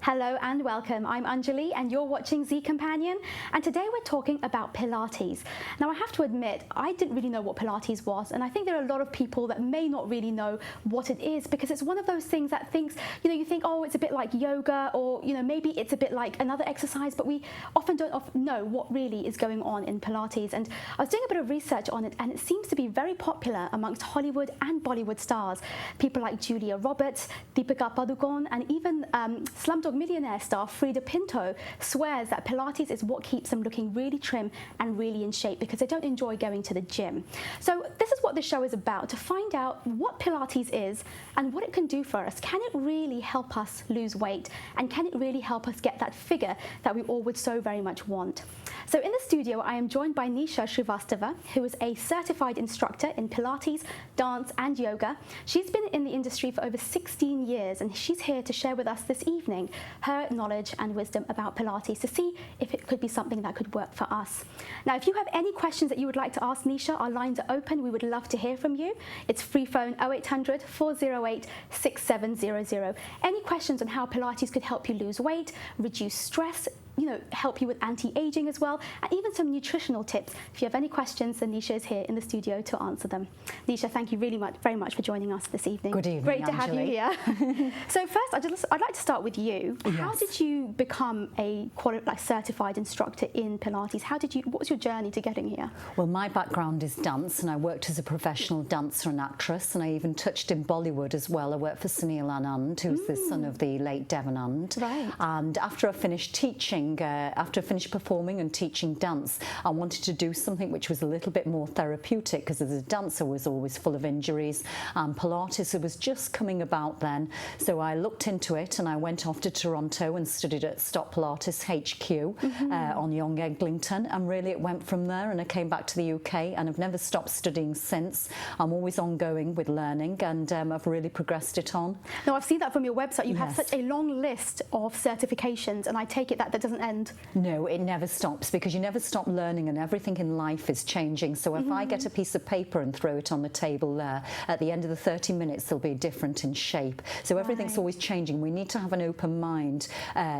Hello and welcome. I'm Anjali and you're watching Zee Companion, and today we're talking about Pilates. Now I have to admit, I didn't really know what Pilates was, and I think there are a lot of people that may not really know what it is, because it's one of those things that thinks, you think, oh, it's a bit like yoga, or maybe it's a bit like another exercise, but we often don't know what really is going on in Pilates. And I was doing a bit of research on it, and it seems to be very popular amongst Hollywood and Bollywood stars. People like Julia Roberts, Deepika Padukone, and even Slumdog Millionaire star Frida Pinto swears that Pilates is what keeps them looking really trim and really in shape, because they don't enjoy going to the gym. So this is what this show is about, to find out what Pilates is and what it can do for us. Can it really help us lose weight, and can it really help us get that figure that we all would so very much want? So in the studio I am joined by Nisha Srivastava, who is a certified instructor in Pilates, dance and yoga. She's been in the industry for over 16 years, and she's here to share with us this evening her knowledge and wisdom about Pilates, to see if it could be something that could work for us. Now, if you have any questions that you would like to ask Nisha, our lines are open. We would love to hear from you. It's free phone 0800 408 6700. Any questions on how Pilates could help you lose weight, reduce stress, help you with anti-aging as well, and even some nutritional tips. If you have any questions, then Nisha is here in the studio to answer them. Nisha, thank you very much for joining us this evening. Good evening, Great to Anjali. have you here. So first, I'd like to start with you. Yes. How did you become a certified instructor in Pilates? What was your journey to getting here? Well, my background is dance, and I worked as a professional dancer and actress, and I even touched in Bollywood as well. I worked for Sunil Anand, who's the son of the late Dev Anand. Right. And after I finished teaching, after I finished performing and teaching dance, I wanted to do something which was a little bit more therapeutic, because as a dancer I was always full of injuries, and Pilates was just coming about then. So I looked into it, and I went off to Toronto and studied at Stop Pilates HQ on Young Eglinton, and really it went from there. And I came back to the UK, and I've never stopped studying since. I'm always ongoing with learning, and I've really progressed it on. Now, I've seen that from your website. You have Yes. such a long list of certifications, and I take it that doesn't end. No, it never stops, because you never stop learning, and everything in life is changing. So if I get a piece of paper and throw it on the table there, at the end of the 30 minutes they'll be different in shape. So everything's always changing. We need to have an open mind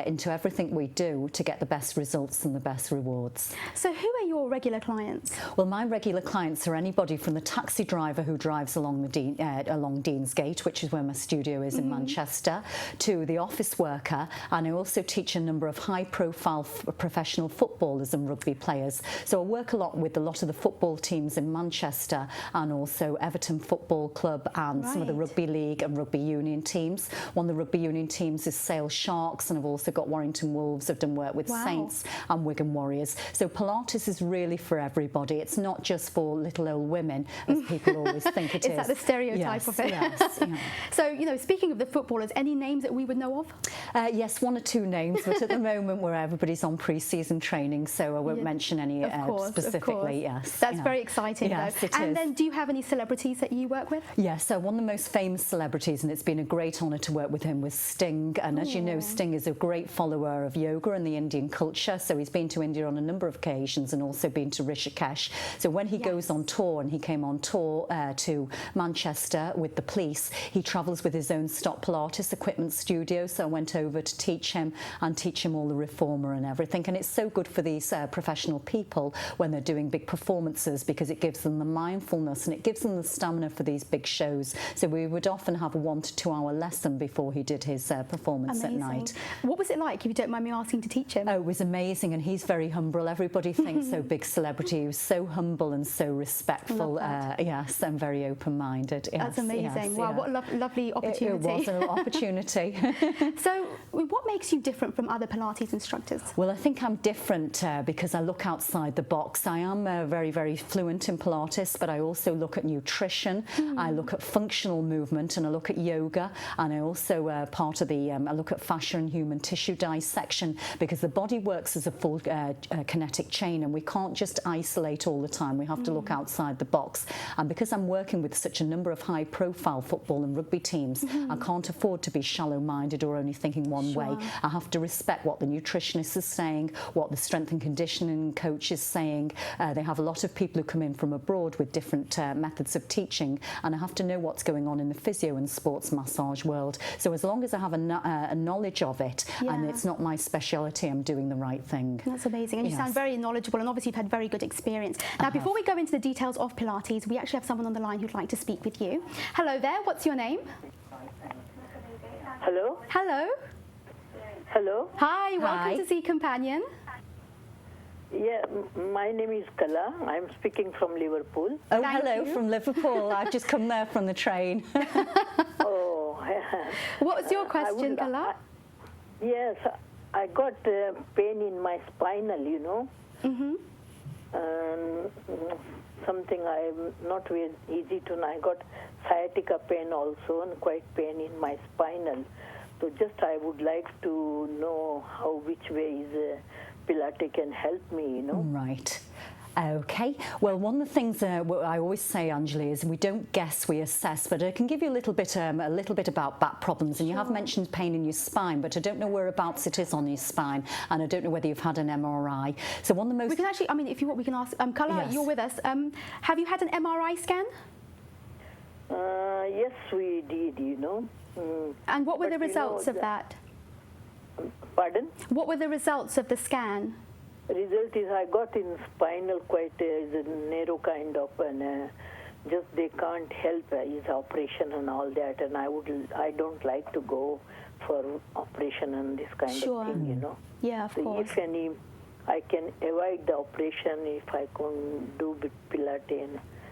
into everything we do to get the best results and the best rewards. So who are your regular clients? Well, my regular clients are anybody from the taxi driver who drives along along Deansgate, which is where my studio is in Manchester, to the office worker, and I also teach a number of high-profile professional footballers and rugby players. So I work a lot with a lot of the football teams in Manchester, and also Everton Football Club, and some of the rugby league and rugby union teams. One of the rugby union teams is Sale Sharks, and I've also got Warrington Wolves. I've done work with Saints and Wigan Warriors. So Pilates is really for everybody. It's not just for little old women, as people always think it is. Is that the stereotype of it? Yes. So, speaking of the footballers, any names that we would know of? Yes, one or two names, but at the moment where everybody's on pre-season training, so I won't mention any specifically. Yes, that's very exciting. Yes, though. it and is. then, do you have any celebrities that you work with? Yes, so one of the most famous celebrities, and it's been a great honour to work with him, was Sting. And as you know, Sting is a great follower of yoga and the Indian culture, so he's been to India on a number of occasions, and also been to Rishikesh. So when he goes on tour, and he came on tour to Manchester with the police, he travels with his own Stop Pilates equipment studio. So I went over to teach him all the reformer and everything. And it's so good for these professional people when they're doing big performances, because it gives them the mindfulness and it gives them the stamina for these big shows. So we would often have a 1 to 2 hour lesson before he did his performance at night. What was it like, if you don't mind me asking, to teach him? Oh, it was amazing, and he's very humble. Everybody thinks so big celebrity. He was so humble and so respectful. Yes, and very open-minded. Yes, that's amazing. Wow, what a lovely opportunity. It was an opportunity. So what makes you different from other Pilates instructors? Well, I think I'm different because I look outside the box. I am very, very fluent in Pilates, but I also look at nutrition, I look at functional movement, and I look at yoga, and I also part of the I look at fascia and human tissue dissection, because the body works as a full kinetic chain, and we can't just isolate all the time. We have to look outside the box. And because I'm working with such a number of high-profile football and rugby teams, I can't afford to be shallow-minded or only thinking one way. I have to respect what the nutrition nutritionist is saying, what the strength and conditioning coach is saying. They have a lot of people who come in from abroad with different methods of teaching, and I have to know what's going on in the physio and sports massage world. So as long as I have a knowledge of it, and it's not my speciality, I'm doing the right thing. That's amazing, and you sound very knowledgeable, and obviously you've had very good experience. Now, before we go into the details of Pilates, we actually have someone on the line who'd like to speak with you. Hello there, what's your name? Hello? Hello? Hello? Hi, welcome to Zee Companion. Yeah, my name is Kala. I'm speaking from Liverpool. Oh, hello from Liverpool. I've just come there from the train. Oh. What was your question, Kala? Yes, I got pain in my spinal, you know. Something I'm not very easy to know. I got sciatica pain also and quite pain in my spinal. So just I would like to know which way is Pilates can help me, you know. Right. Okay. Well, one of the things I always say, Anjali, is we don't guess, we assess. But I can give you a little bit about back problems. And you have mentioned pain in your spine, but I don't know whereabouts it is on your spine, and I don't know whether you've had an MRI. So one of the most... We can actually, I mean, if you want, we can ask... Kala, you're with us. Have you had an MRI scan? Yes, we did, you know. And what were the results of that? Pardon? What were the results of the scan? Result is I got in spinal quite is a narrow kind of, and just they can't help his operation and all that, and I don't like to go for operation and this kind of thing, you know. Yeah, of course. If any, I can avoid the operation if I can do bit Pilates,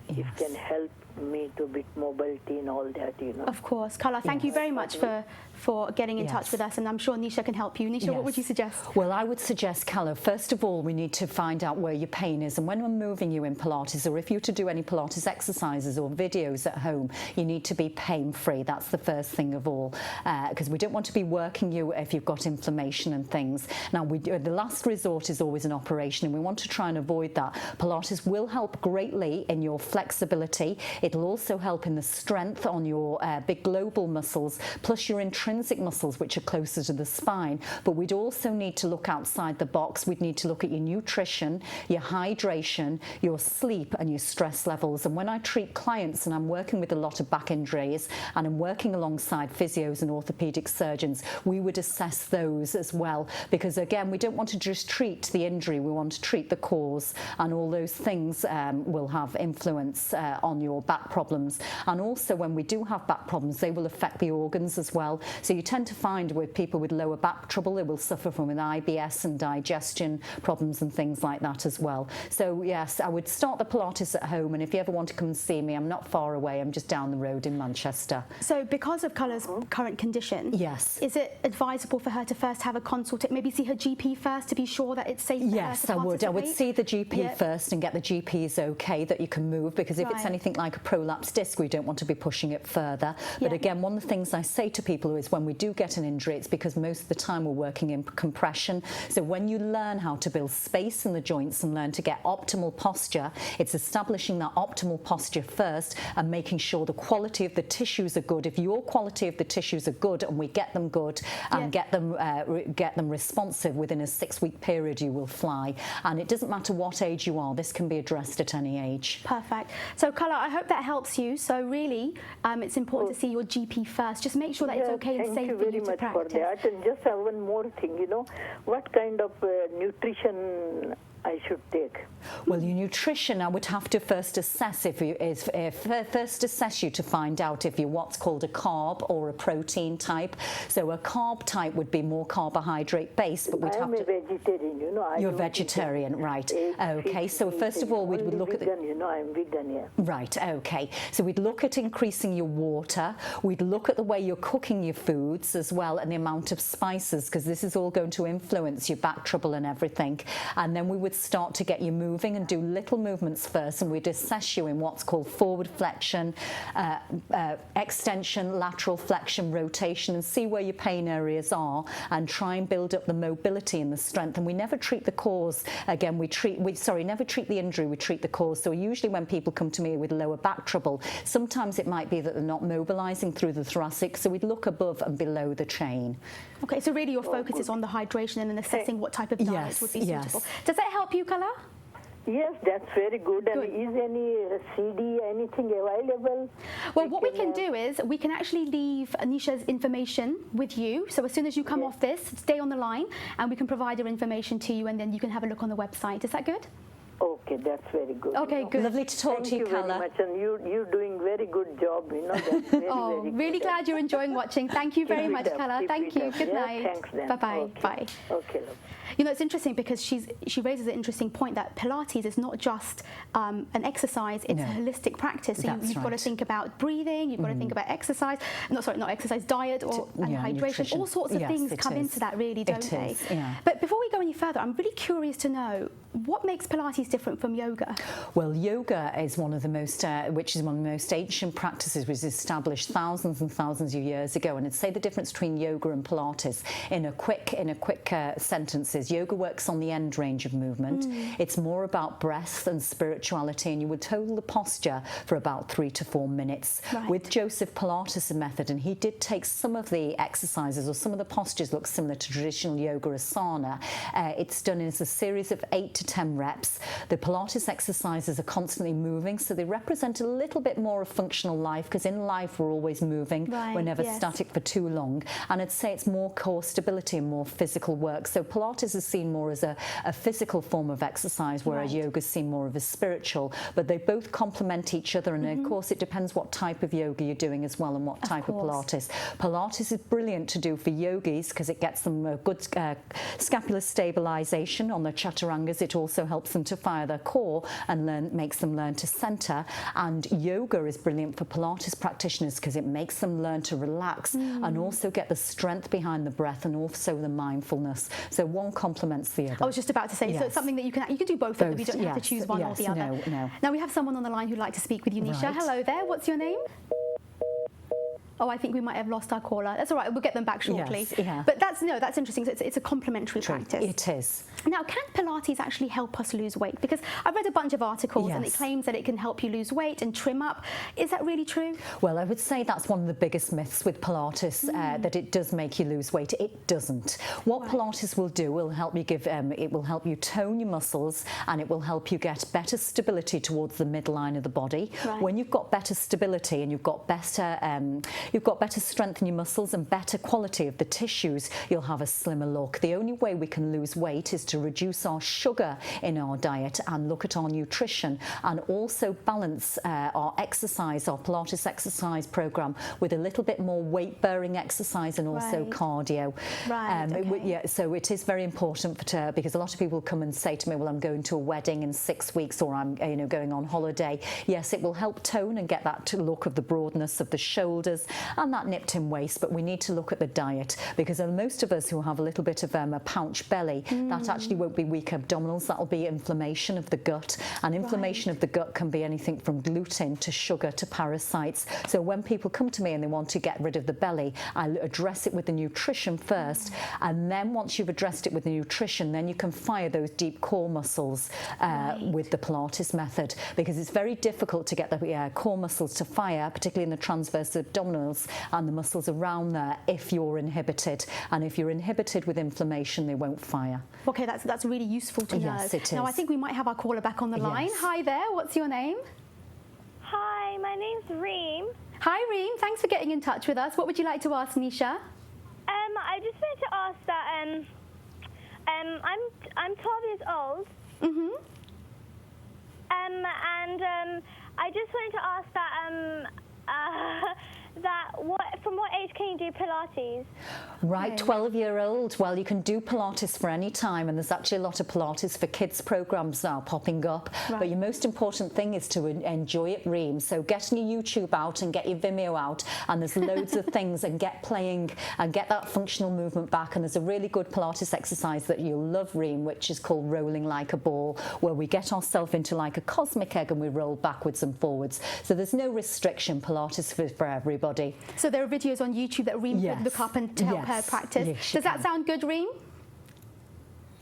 and it can help me to bit mobility and all that, you know. Of course. Kala, thank you very much for getting in touch with us, and I'm sure Nisha can help you. Nisha, what would you suggest? Well, I would suggest, Kala, first of all, we need to find out where your pain is, and when we're moving you in Pilates, or if you're to do any Pilates exercises or videos at home, you need to be pain-free. That's the first thing of all, because we don't want to be working you if you've got inflammation and things. Now, the last resort is always an operation, and we want to try and avoid that. Pilates will help greatly in your flexibility. It'll also help in the strength on your big global muscles, plus your intrinsic muscles, which are closer to the spine. But we'd also need to look outside the box. We'd need to look at your nutrition, your hydration, your sleep, and your stress levels. And when I treat clients, and I'm working with a lot of back injuries, and I'm working alongside physios and orthopedic surgeons, we would assess those as well. Because again, we don't want to just treat the injury, we want to treat the cause, and all those things will have influence on your back problems. And also when we do have back problems, they will affect the organs as well. So you tend to find with people with lower back trouble, they will suffer from an IBS and digestion problems and things like that as well. So yes, I would start the Pilates at home, and if you ever want to come and see me, I'm not far away, I'm just down the road in Manchester. So because of Kala's current condition, is it advisable for her to first have a consult, maybe see her GP first to be sure that it's safe for her to participate? I would see the GP first and get the GP's okay that you can move, because if it's anything like a prolapsed disc, we don't want to be pushing it further. But again, one of the things I say to people is when we do get an injury, it's because most of the time we're working in compression. So when you learn how to build space in the joints and learn to get optimal posture, it's establishing that optimal posture first and making sure the quality of the tissues are good. If your quality of the tissues are good and we get them good and get them responsive within a 6-week period, you will fly. And it doesn't matter what age you are, this can be addressed at any age. Perfect. So Kala, I hope that helps you. So really, it's important to see your GP first. Just make sure that it's okay and safe for you to practice. Thank you very much for that. And just have one more thing, you know, what kind of nutrition I should take? Well, your nutrition, I would have to first assess first assess you to find out if you're what's called a carb or a protein type. So a carb type would be more carbohydrate based, but we'd have to... I'm a vegetarian, you know. You're vegetarian, right? Okay. So first of all, we would look at vegan, you know, I'm vegan, yeah. Right. Okay. So we'd look at increasing your water. We'd look at the way you're cooking your foods as well, and the amount of spices, because this is all going to influence your back trouble and everything. And then we would start to get you moving and do little movements first, and we'd assess you in what's called forward flexion, extension, lateral flexion, rotation, and see where your pain areas are, and try and build up the mobility and the strength. And we never treat the cause. Again, we never treat the injury, we treat the cause. So usually when people come to me with lower back trouble, sometimes it might be that they're not mobilizing through the thoracic, so we'd look above and below the chain. Okay, so really your focus is on the hydration and then assessing what type of diet would be suitable. Does that help you, Kala? Yes, that's very good. And is any CD, anything available? Well, what we can do is we can actually leave Nisha's information with you. So as soon as you come off this, stay on the line and we can provide her information to you, and then you can have a look on the website. Is that good? Okay, that's very good. Okay, good. Lovely to talk to you, Kala. Thank you very much, and you're doing very good job. That's very, very really good. glad you're enjoying watching. Thank you very much, Kala. Thank you. Good night. Thanks then. Bye-bye. Okay. Bye. Okay, love. It's interesting because she raises an interesting point that Pilates is not just an exercise, it's a holistic practice. So you've got to think about breathing, you've got to think about exercise, not exercise, diet and hydration. Nutrition. All sorts of things come into that really, don't they? But before we go any further, I'm really curious to know, what makes Pilates different from yoga? Well, yoga is one of the most, which is one of the most ancient practices, which was established thousands and thousands of years ago. And I'd say the difference between yoga and Pilates in a quick sentence is yoga works on the end range of movement. It's more about breath and spirituality, and you would hold the posture for about 3 to 4 minutes. With Joseph Pilates' method, and he did take some of the exercises or some of the postures look similar to traditional yoga asana. It's done as a series of 8 to 10 reps. The Pilates exercises are constantly moving, so they represent a little bit more of functional life, because in life we're always moving. We're never static for too long. And I'd say it's more core stability and more physical work. So Pilates is seen more as a physical form of exercise, whereas yoga is seen more of a spiritual. But they both complement each other, and of course it depends what type of yoga you're doing as well, and what type of Pilates. Pilates is brilliant to do for yogis because it gets them a good scapular stabilization on the chaturangas. It also helps them to fire their core and makes them learn to center. And yoga is brilliant for Pilates practitioners because it makes them learn to relax and also get the strength behind the breath and also the mindfulness. So one complements the other. I was just about to say, so it's something that you can do both of them. You don't have to choose one or the other. No. Now we have someone on the line who'd like to speak with you, Nisha. Hello there. What's your name? Oh, I think we might have lost our caller. That's all right. We'll get them back shortly. But that's interesting. So it's a complementary practice. It is. Now, can Pilates actually help us lose weight? Because I've read a bunch of articles and it claims that it can help you lose weight and trim up. Is that really true? Well, I would say that's one of the biggest myths with Pilates, that it does make you lose weight. It doesn't. What Pilates will do will help you it will help you tone your muscles, and it will help you get better stability towards the midline of the body. When you've got better stability and you've got better strength in your muscles and better quality of the tissues, you'll have a slimmer look. The only way we can lose weight is to reduce our sugar in our diet and look at our nutrition, and also balance our exercise, our Pilates exercise program, with a little bit more weight-bearing exercise and also cardio. So it is very important because a lot of people come and say to me, well, I'm going to a wedding in 6 weeks, or I'm going on holiday. Yes, it will help tone and get that look of the broadness of the shoulders and that nipped in waist, but we need to look at the diet, because most of us who have a little bit of a pouch belly, that actually won't be weak abdominals, that'll be inflammation of the gut, and inflammation of the gut can be anything from gluten to sugar to parasites. So when people come to me and they want to get rid of the belly, I address it with the nutrition first, and then once you've addressed it with the nutrition, then you can fire those deep core muscles with the Pilates method, because it's very difficult to get the core muscles to fire, particularly in the transverse abdominals and the muscles around there, if you're inhibited. And if you're inhibited with inflammation, they won't fire. Okay, that's really useful to know. Yes, it is. Now I think we might have our caller back on the line. Hi there, what's your name? Hi, my name's Reem. Hi Reem, thanks for getting in touch with us. What would you like to ask Nisha? I just wanted to ask that I'm 12 years old. And I just wanted to ask that from what age can you do Pilates? Right, 12-year-old. Well, you can do Pilates for any time, and there's actually a lot of Pilates for kids programs now popping up. Right. But your most important thing is to enjoy it, Reem. So get your YouTube out and get your Vimeo out, and there's loads of things, and get playing and get that functional movement back. And there's a really good Pilates exercise that you'll love, Reem, which is called rolling like a ball, where we get ourselves into like a cosmic egg and we roll backwards and forwards. So there's no restriction. Pilates for everybody. So there are videos on YouTube that Reem could look up and to help her practice. Yes, Does that sound good, Reem?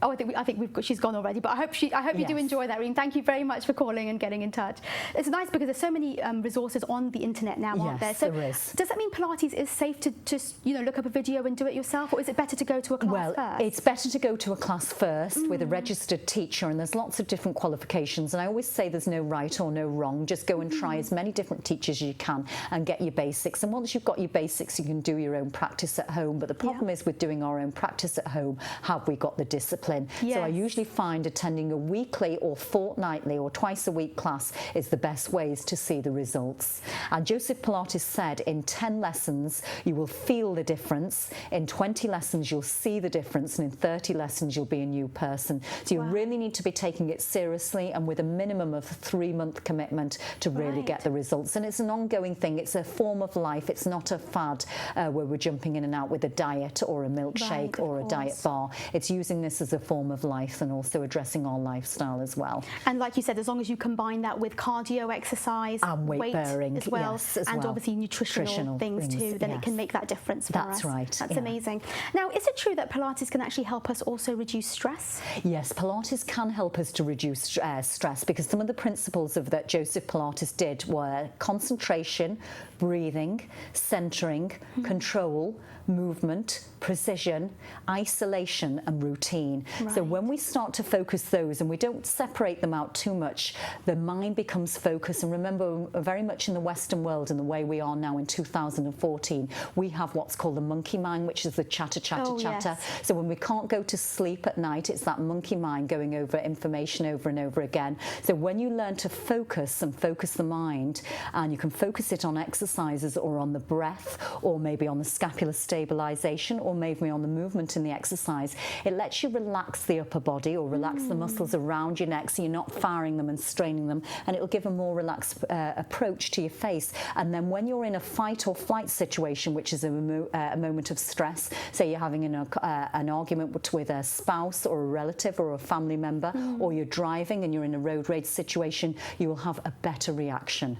Oh, I think she's gone already, but I hope you do enjoy that, Reem. Thank you very much for calling and getting in touch. It's nice because there's so many resources on the internet now, aren't there? So there is. Does that mean Pilates is safe to just look up a video and do it yourself, or is it better to go to a class first? Well, it's better to go to a class first with a registered teacher, and there's lots of different qualifications. And I always say there's no right or no wrong. Just go and try as many different teachers as you can and get your basics. And once you've got your basics, you can do your own practice at home. But the problem is with doing our own practice at home, have we got the discipline? Yes. So I usually find attending a weekly or fortnightly or twice a week class is the best ways to see the results. And Joseph Pilates said in 10 lessons you will feel the difference, in 20 lessons you'll see the difference, and in 30 lessons you'll be a new person. So you really need to be taking it seriously and with a minimum of a 3-month commitment to really get the results. And it's an ongoing thing. It's a form of life. It's not a fad where we're jumping in and out with a diet or a milkshake or a diet bar. It's using this as a form of life and also addressing our lifestyle as well. And like you said, as long as you combine that with cardio exercise and weight bearing as well, and obviously nutritional things too, then it can make that difference for us. That's right. That's amazing. Now, is it true that Pilates can actually help us also reduce stress? Yes, Pilates can help us to reduce stress, because some of the principles of that Joseph Pilates did were concentration, breathing, centering, control, movement, precision, isolation and routine. So when we start to focus those and we don't separate them out too much, the mind becomes focused. And remember, very much in the Western world and the way we are now in 2014, we have what's called the monkey mind, which is the chatter. Yes. So when we can't go to sleep at night, it's that monkey mind going over information over and over again. So when you learn to focus and focus the mind, and you can focus it on exercises or on the breath or maybe on the scapular stabilization or maybe on the movement in the exercise, it lets you relax the upper body or relax the muscles around your neck so you're not firing them and straining them, and it'll give a more relaxed approach to your face. And then when you're in a fight or flight situation, which is a moment of stress, say you're having an argument with a spouse or a relative or a family member, or you're driving and you're in a road rage situation, you will have a better reaction.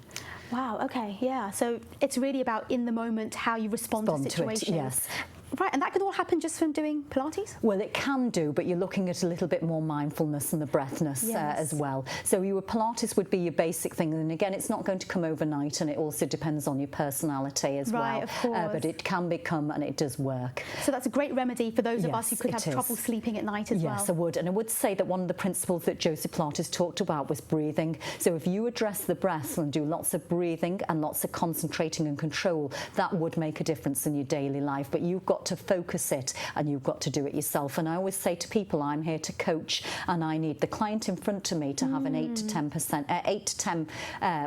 Wow, okay, yeah. So it's really about in the moment how you respond to situations. To it, yes. Right, and that could all happen just from doing Pilates? Well, it can do, but you're looking at a little bit more mindfulness and the breathness as well. So your Pilates would be your basic thing, and again, it's not going to come overnight, and it also depends on your personality as well. Right, of course. But it can become, and it does work. So that's a great remedy for those of us who could have trouble sleeping at night as well. Yes, I would. And I would say that one of the principles that Joseph Pilates talked about was breathing. So if you address the breath and do lots of breathing and lots of concentrating and control, that would make a difference in your daily life. But you've got to focus it and you've got to do it yourself. And I always say to people, I'm here to coach, and I need the client in front of me to have an 8 to 10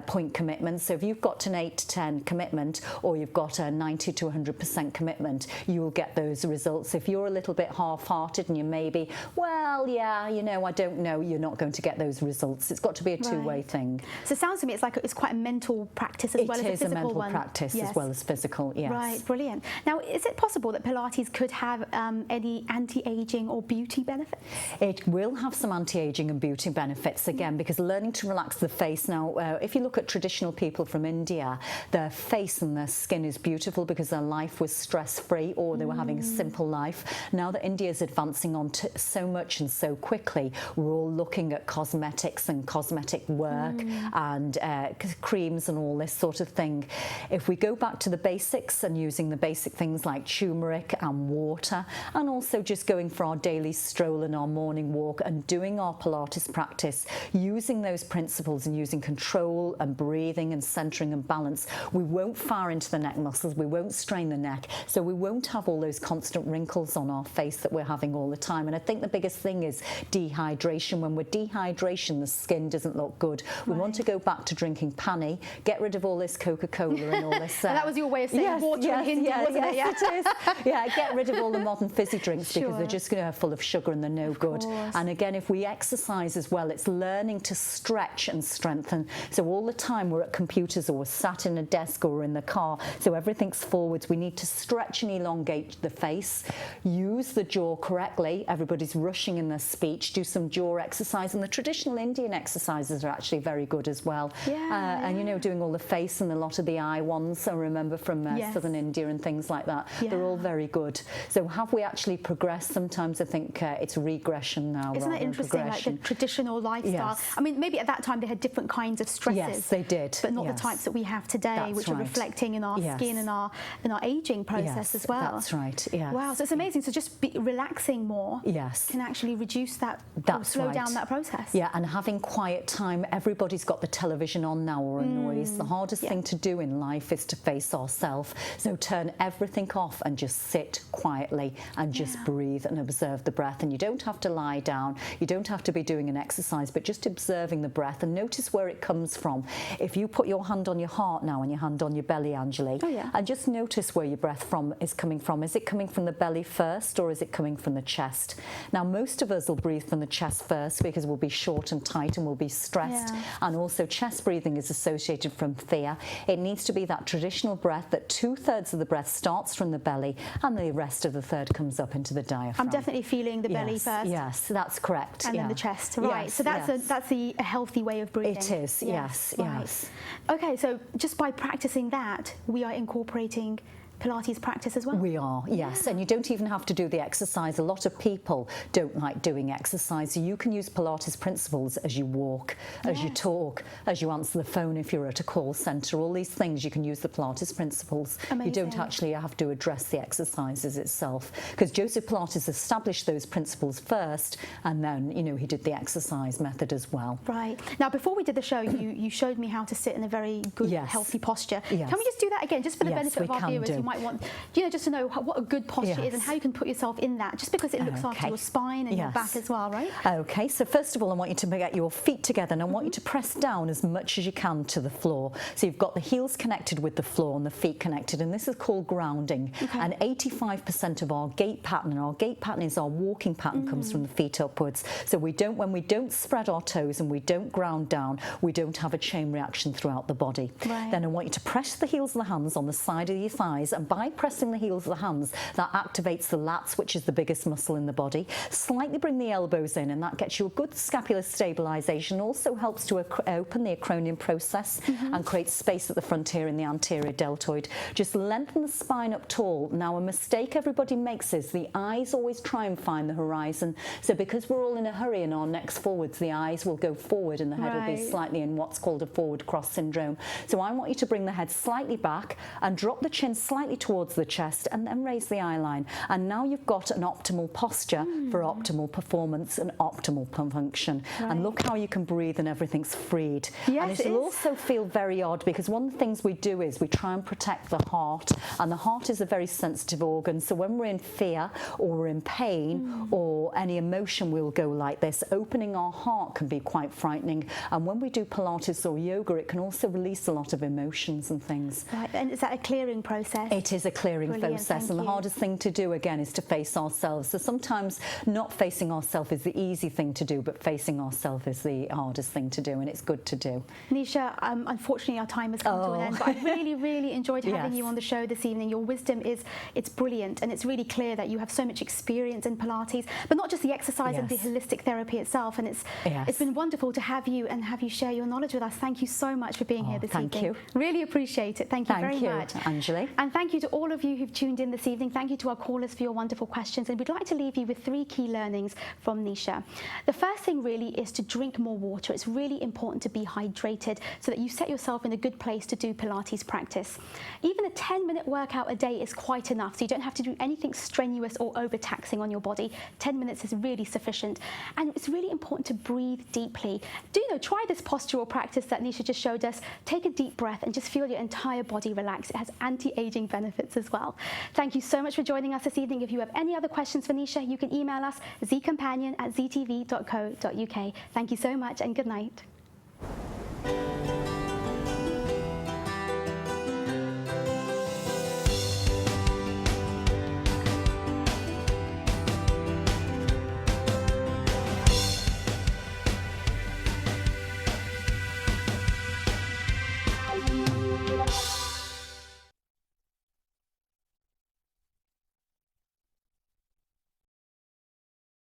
point commitment. So if you've got an 8 to 10 commitment, or you've got a 90 to 100% commitment, you will get those results. If you're a little bit half-hearted and you maybe, well, yeah, I don't know, you're not going to get those results. It's got to be a two-way thing. So it sounds to me it's quite a mental practice as well as a physical one. It is a mental practice as well as physical, yes. Right, brilliant. Now, is it possible that Pilates could have any anti-aging or beauty benefits? It will have some anti-aging and beauty benefits, again, because learning to relax the face. Now, if you look at traditional people from India, their face and their skin is beautiful because their life was stress-free, or they were having a simple life. Now that India is advancing on so much and so quickly, we're all looking at cosmetics and cosmetic work and creams and all this sort of thing. If we go back to the basics and using the basic things like turmeric turmeric and water, and also just going for our daily stroll and our morning walk and doing our Pilates practice, using those principles and using control and breathing and centering and balance, we won't fire into the neck muscles, we won't strain the neck, so we won't have all those constant wrinkles on our face that we're having all the time. And I think the biggest thing is dehydration. When we're dehydration, the skin doesn't look good. We want to go back to drinking pani, get rid of all this Coca-Cola and all this. And that was your way of saying water in Hindi, wasn't it? Yes, it is. Yeah, get rid of all the modern fizzy drinks because they're just going to full of sugar and they're no good. And again, if we exercise as well, it's learning to stretch and strengthen. So all the time we're at computers or we're sat in a desk or we're in the car, so everything's forwards. We need to stretch and elongate the face, use the jaw correctly. Everybody's rushing in their speech. Do some jaw exercise, and the traditional Indian exercises are actually very good as well. And you know, doing all the face and a lot of the eye ones, I remember from southern India and things like that. They're all very good. So have we actually progressed? Sometimes I think it's regression now. Isn't that interesting? Like the traditional lifestyle. I mean, maybe at that time they had different kinds of stresses. Yes, they did. But not the types that we have today, which are reflecting in our skin and our aging process as well. That's right. Yes. Wow, so it's amazing. So just relaxing more can actually reduce that, slow down that process. Yeah, and having quiet time. Everybody's got the television on now or a noise. The hardest thing to do in life is to face ourselves. So turn everything off and just sit quietly and just breathe and observe the breath. And you don't have to lie down. You don't have to be doing an exercise, but just observing the breath and notice where it comes from. If you put your hand on your heart now and your hand on your belly, Anjali, and just notice where your breath is coming from. Is it coming from the belly first or is it coming from the chest? Now, most of us will breathe from the chest first because we'll be short and tight and we'll be stressed. And also chest breathing is associated from fear. It needs to be that traditional breath that 2/3 of the breath starts from the belly and the rest of the third comes up into the diaphragm. I'm definitely feeling the belly first. Yes, that's correct. And then the chest, right. So that's a healthy way of breathing. It is, yes. Okay, so just by practicing that, we are incorporating Pilates practice as well? We are, yes. And you don't even have to do the exercise. A lot of people don't like doing exercise. So you can use Pilates principles as you walk, as you talk, as you answer the phone if you're at a call centre. All these things, you can use the Pilates principles. You don't actually have to address the exercises itself. Because Joseph Pilates established those principles first, and then, you know, he did the exercise method as well. Right. Now, before we did the show, you showed me how to sit in a very good, healthy posture. Can we just do that again, just for the benefit of our viewers who might want, you know, just to know what a good posture is and how you can put yourself in that, just because it looks after your spine and your back as well, right? Okay, so first of all, I want you to get your feet together and I want you to press down as much as you can to the floor. So you've got the heels connected with the floor and the feet connected, and this is called grounding. And 85% of our gait pattern, and our gait pattern is our walking pattern, comes from the feet upwards. So when we don't spread our toes and we don't ground down, we don't have a chain reaction throughout the body. Then I want you to press the heels of the hands on the side of your thighs, and by pressing the heels of the hands, that activates the lats, which is the biggest muscle in the body. Slightly bring the elbows in, and that gets you a good scapular stabilization. Also helps to open the acromion process and create space at the front here in the anterior deltoid. Just lengthen the spine up tall. Now, a mistake everybody makes is the eyes always try and find the horizon. So because we're all in a hurry and our neck's forwards, the eyes will go forward and the head will be slightly in what's called a forward cross syndrome. So I want you to bring the head slightly back and drop the chin slightly towards the chest and then raise the eye line. And now you've got an optimal posture for optimal performance and optimal function. And look how you can breathe and everything's freed. And it'll also feel very odd because one of the things we do is we try and protect the heart, and the heart is a very sensitive organ. So when we're in fear or we're in pain or any emotion, we'll go like this. Opening our heart can be quite frightening. And when we do Pilates or yoga, it can also release a lot of emotions and things. Right, and is that a clearing process? It is a clearing process, and the hardest thing to do again is to face ourselves. So sometimes not facing ourselves is the easy thing to do, but facing ourselves is the hardest thing to do, and it's good to do. Nisha, unfortunately our time has come to an end, but I really enjoyed having you on the show this evening. Your wisdom it's brilliant, and it's really clear that you have so much experience in Pilates, but not just the exercise and the holistic therapy itself, and it's been wonderful to have you share your knowledge with us. Thank you so much for being here this evening. Thank you. Really appreciate it. Thank you very much. Thank you, Anjali. And thank thank you to all of you who've tuned in this evening. Thank you to our callers for your wonderful questions. And we'd like to leave you with 3 key learnings from Nisha. The first thing really is to drink more water. It's really important to be hydrated so that you set yourself in a good place to do Pilates practice. Even a 10-minute workout a day is quite enough, so you don't have to do anything strenuous or overtaxing on your body. 10 minutes is really sufficient. And it's really important to breathe deeply. Try this postural practice that Nisha just showed us. Take a deep breath and just feel your entire body relax. It has anti-aging benefits as well. Thank you so much for joining us this evening. If you have any other questions for Nisha, you can email us zeecompanion@zeetv.co.uk. Thank you so much and good night.